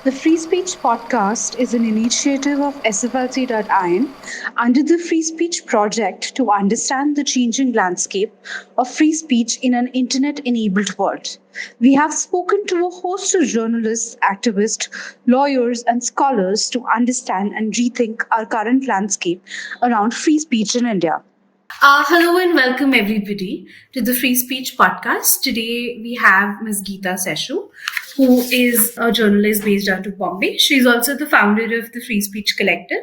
The Free Speech Podcast is an initiative of SFLC.in under the Free Speech Project to understand the changing landscape of free speech in an internet enabled world. We have spoken to a host of journalists, activists, lawyers, and scholars to understand and rethink our current landscape around free speech in India. Hello and welcome everybody to the Free Speech Podcast. Today we have Ms. Geeta Seshu, who is a journalist based out of Bombay. She's also the founder of the Free Speech Collective.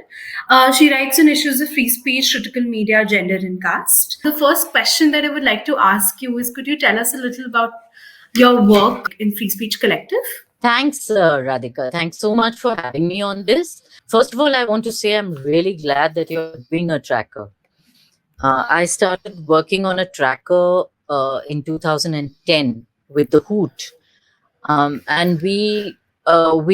She writes on issues of free speech, critical media, gender, and caste. The first question that I would like to ask you is, could you tell us a little about your work in Free Speech Collective? Thanks, Radhika. Thanks so much for having me on this. First of all, I want to say I'm really glad that you're doing a tracker. I started working on a tracker in 2010 with the Hoot, and we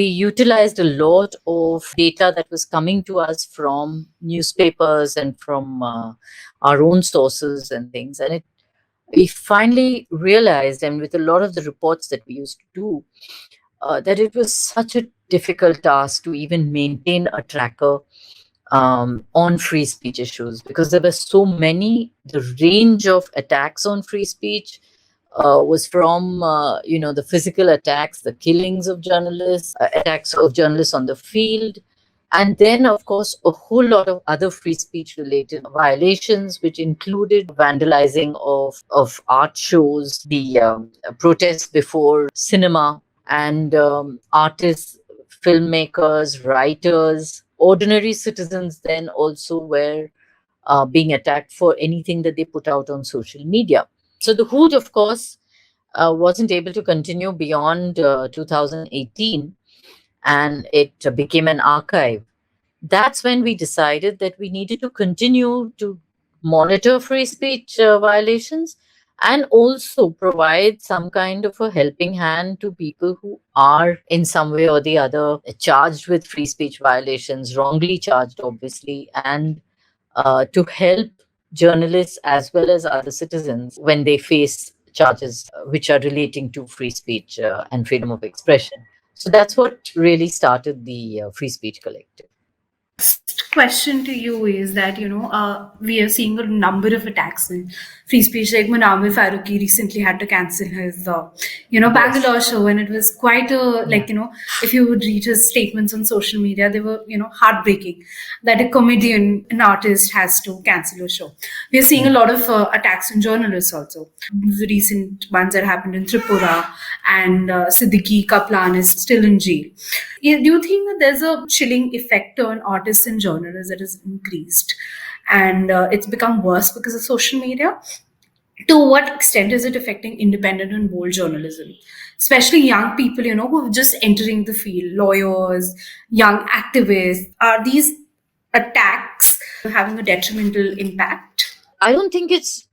utilized a lot of data that was coming to us from newspapers and from our own sources and things, and we finally realized, and with a lot of the reports that we used to do, that it was such a difficult task to even maintain a tracker on free speech issues, because there were so many. The range of attacks on free speech was from the physical attacks, the killings of journalists, attacks of journalists on the field, and then of course a whole lot of other free speech related violations, which included vandalizing of art shows, the protests before cinema, and artists, filmmakers, writers, ordinary citizens then also were being attacked for anything that they put out on social media. So the Hood, of course, wasn't able to continue beyond 2018, and it became an archive. That's when we decided that we needed to continue to monitor free speech violations and also provide some kind of a helping hand to people who are in some way or the other charged with free speech violations, wrongly charged, obviously, and to help journalists as well as other citizens when they face charges which are relating to free speech and freedom of expression. So that's what really started the Free Speech Collective. Next question to you is that we are seeing a number of attacks in free speech. Like Munawar Faruqi recently had to cancel his Bangalore show, and it was quite a if you would read his statements on social media, they were heartbreaking. That a comedian, an artist, has to cancel a show. We are seeing a lot of attacks on journalists also. The recent ones that happened in Tripura, and Siddiqui Kaplan is still in jail. Yeah, do you think that there's a chilling effect on artists and journalists that has increased, and it's become worse because of social media? To what extent is it affecting independent and bold journalism, especially young people, who are just entering the field, lawyers, young activists? Are these attacks having a detrimental impact? I don't think it's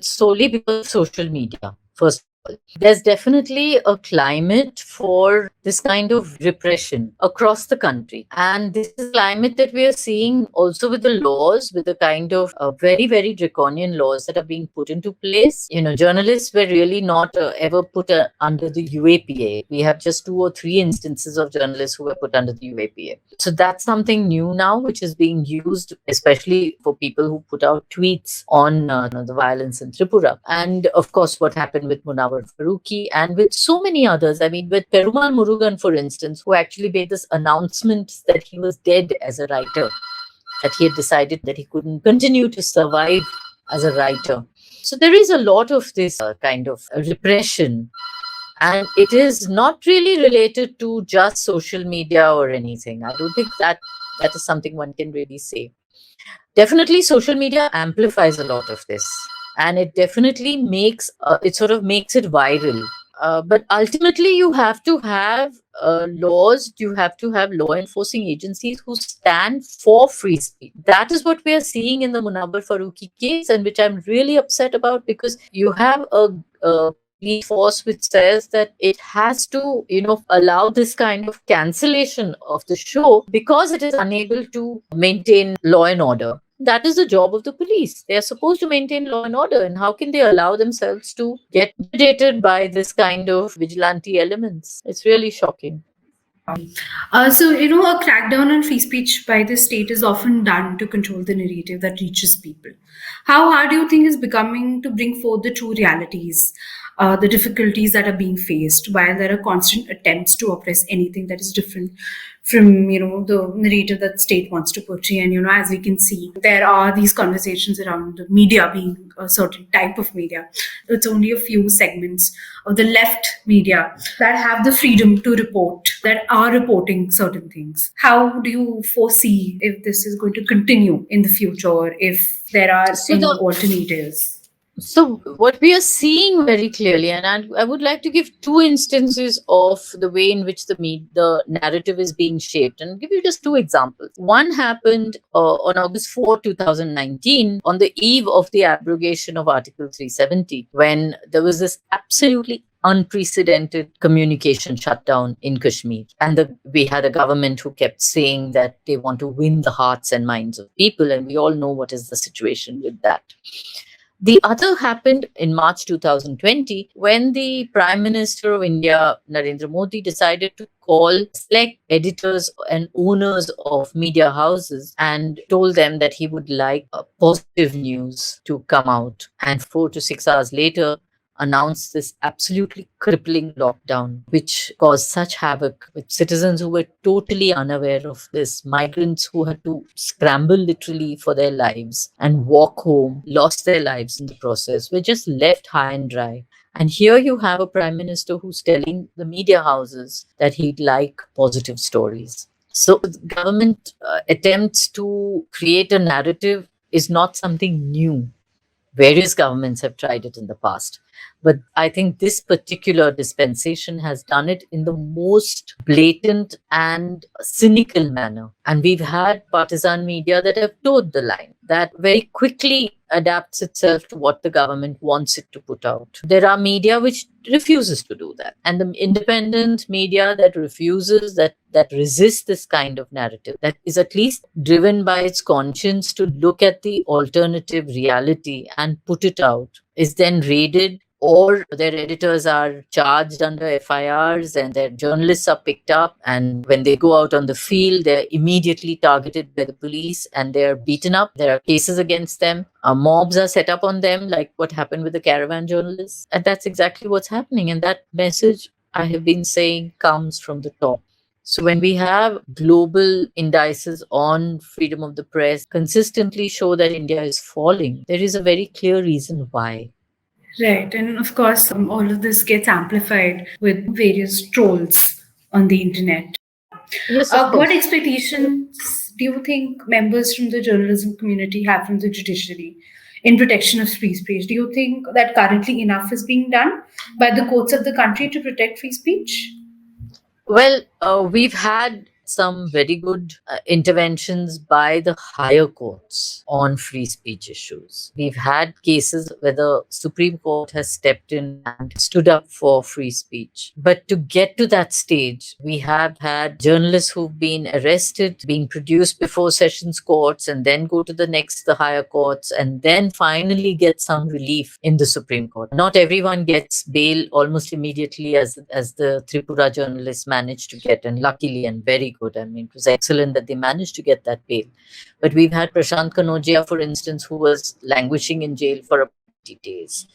solely because of social media. First of all, there's definitely a climate for this kind of repression across the country, and this is a climate that we are seeing also with the laws, with the kind of very very draconian laws that are being put into place. Journalists were really not ever put under the UAPA. We have just 2 or 3 instances of journalists who were put under the UAPA. So that's something new now, which is being used, especially for people who put out tweets on the violence in Tripura. And of course, what happened with Munawar Faruqi and with so many others. I mean, with Perumal Murugan, for instance, who actually made this announcement that he was dead as a writer, that he had decided that he couldn't continue to survive as a writer. So there is a lot of this kind of repression, and it is not really related to just social media or anything. I don't think that is something one can really say. Definitely, social media amplifies a lot of this, and it definitely makes makes it viral. But ultimately, you have to have laws. You have to have law enforcing agencies who stand for free speech. That is what we are seeing in the Munawar Faruqi case, and which I'm really upset about, because you have a police force which says that it has to, allow this kind of cancellation of the show because it is unable to maintain law and order. That is the job of the police. They are supposed to maintain law and order. And how can they allow themselves to get intimidated by this kind of vigilante elements? It's really shocking. A crackdown on free speech by the state is often done to control the narrative that reaches people. How hard do you think is becoming to bring forth the true realities, the difficulties that are being faced, while there are constant attempts to oppress anything that is different from, the narrative that state wants to portray? And, as we can see, there are these conversations around the media being a certain type of media. It's only a few segments of the left media that have the freedom to report, that are reporting certain things. How do you foresee if this is going to continue in the future, or if there are So any the alternatives? So, what we are seeing very clearly, and I would like to give two instances of the way in which the narrative is being shaped, and give you just two examples. One happened on August 4, 2019, on the eve of the abrogation of Article 370, when there was this absolutely unprecedented communication shutdown in Kashmir. And we had a government who kept saying that they want to win the hearts and minds of people, and we all know what is the situation with that. The other happened in March 2020 when the Prime Minister of India, Narendra Modi, decided to call select editors and owners of media houses and told them that he would like positive news to come out. And 4 to 6 hours later, announced this absolutely crippling lockdown, which caused such havoc with citizens who were totally unaware of this, migrants who had to scramble literally for their lives and walk home, lost their lives in the process, were just left high and dry. And here you have a prime minister who's telling the media houses that he'd like positive stories. So government attempts to create a narrative is not something new. Various governments have tried it in the past. But I think this particular dispensation has done it in the most blatant and cynical manner. And we've had partisan media that have toed the line, that very quickly adapts itself to what the government wants it to put out. There are media which refuses to do that. And the independent media that refuses, that resists this kind of narrative, that is at least driven by its conscience to look at the alternative reality and put it out, is then raided, or their editors are charged under FIRs and their journalists are picked up. And when they go out on the field, they're immediately targeted by the police and they're beaten up. There are cases against them. Mobs are set up on them, like what happened with the caravan journalists. And that's exactly what's happening. And that message, I have been saying, comes from the top. So when we have global indices on freedom of the press consistently show that India is falling, there is a very clear reason why. Right, and of course, all of this gets amplified with various trolls on the internet. Yes, of course. What expectations do you think members from the journalism community have from the judiciary in protection of free speech? Do you think that currently enough is being done by the courts of the country to protect free speech? Well, we've had some very good interventions by the higher courts on free speech issues. We've had cases where the Supreme Court has stepped in and stood up for free speech. But to get to that stage, we have had journalists who've been arrested, being produced before sessions courts, and then go to the higher courts, and then finally get some relief in the Supreme Court. Not everyone gets bail almost immediately, as the Tripura journalists managed to get, and luckily and very good. I mean, it was excellent that they managed to get that bail. But we've had Prashant Kanodia, for instance, who was languishing in jail for about 80 days.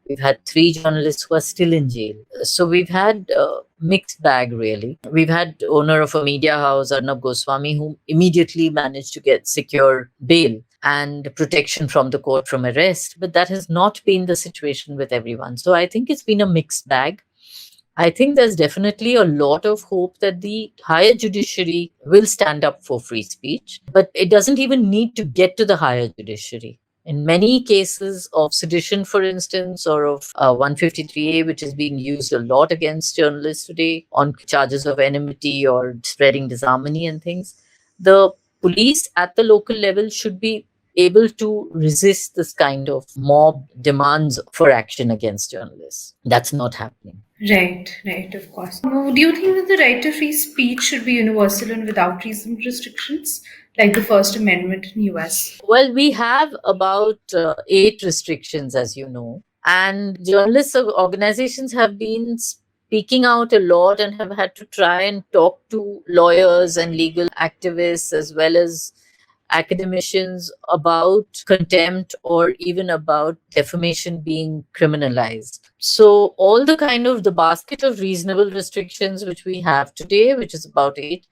We've had 3 journalists who are still in jail. So we've had a mixed bag, really. We've had owner of a media house, Arnab Goswami, who immediately managed to get secure bail and protection from the court from arrest. But that has not been the situation with everyone. So I think it's been a mixed bag. I think there's definitely a lot of hope that the higher judiciary will stand up for free speech, but it doesn't even need to get to the higher judiciary. In many cases of sedition, for instance, or of 153A, which is being used a lot against journalists today on charges of enmity or spreading disharmony and things, the police at the local level should be able to resist this kind of mob demands for action against journalists. That's not happening. Right, of course. Do you think that the right to free speech should be universal and without reasonable restrictions, like the First Amendment in US? Well, we have about 8 restrictions, as you know, and journalists organizations have been speaking out a lot and have had to try and talk to lawyers and legal activists as well as academicians about contempt or even about defamation being criminalized. So all the kind of the basket of reasonable restrictions which we have today, which is about 8,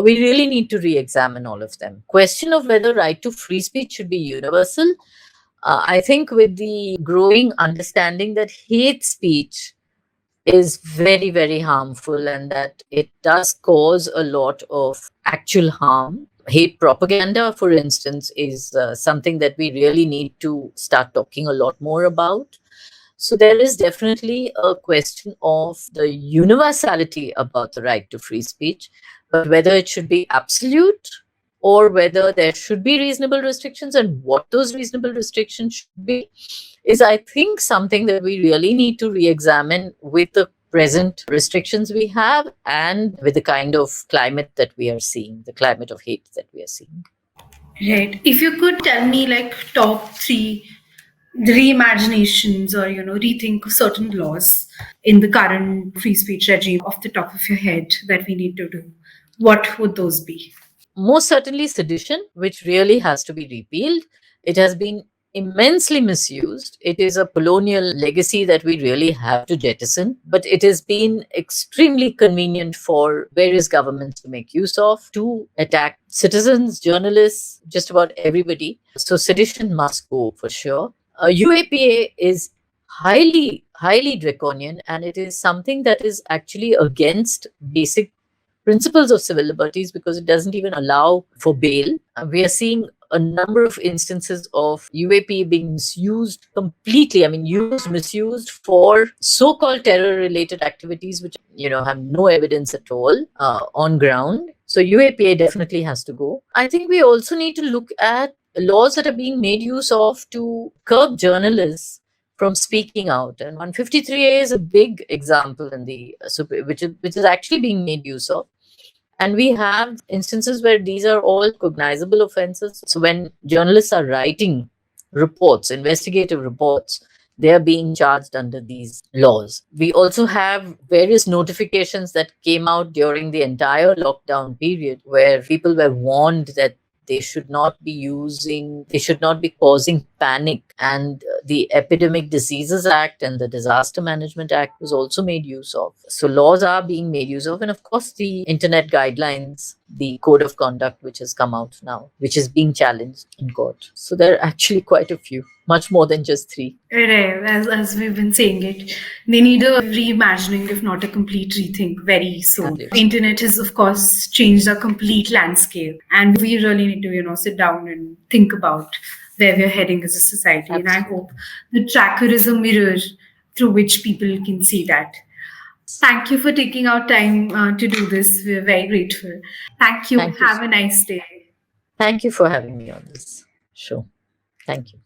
we really need to re-examine all of them. Question of whether right to free speech should be universal. I think with the growing understanding that hate speech is very, very harmful and that it does cause a lot of actual harm. Hate propaganda, for instance, is something that we really need to start talking a lot more about. So there is definitely a question of the universality about the right to free speech, but whether it should be absolute or whether there should be reasonable restrictions and what those reasonable restrictions should be is, I think, something that we really need to re-examine with the present restrictions we have and with the kind of climate that we are seeing, the climate of hate that we are seeing. Right. If you could tell me like top three reimaginations or rethink of certain laws in the current free speech regime off the top of your head that we need to do, what would those be? Most certainly sedition, which really has to be repealed. It has been immensely misused. It is a colonial legacy that we really have to jettison, but it has been extremely convenient for various governments to make use of to attack citizens, journalists, just about everybody. So sedition must go for sure. UAPA is highly, highly draconian, and it is something that is actually against basic principles of civil liberties because it doesn't even allow for bail. We are seeing a number of instances of UAP being misused completely. I mean, misused for so-called terror-related activities, which have no evidence at all on ground. So UAPA definitely has to go. I think we also need to look at laws that are being made use of to curb journalists from speaking out, and 153A is a big example in the which is actually being made use of. And we have instances where these are all cognizable offenses. So when journalists are writing reports, investigative reports, they are being charged under these laws. We also have various notifications that came out during the entire lockdown period where people were warned that they should not be causing panic. And the Epidemic Diseases Act and the Disaster Management Act was also made use of. So laws are being made use of. And of course, the internet guidelines, the code of conduct, which has come out now, which is being challenged in court. So there are actually quite a few, much more than just 3. Right, as we've been saying it, they need a reimagining, if not a complete rethink, very soon. Absolutely. Internet has, of course, changed our complete landscape, and we really need to, sit down and think about where we're heading as a society. Absolutely. And I hope the tracker is a mirror through which people can see that. Thank you for taking out time to do this. We're very grateful. Thank you. Thank you. Have a nice day. Thank you for having me on this show. Thank you.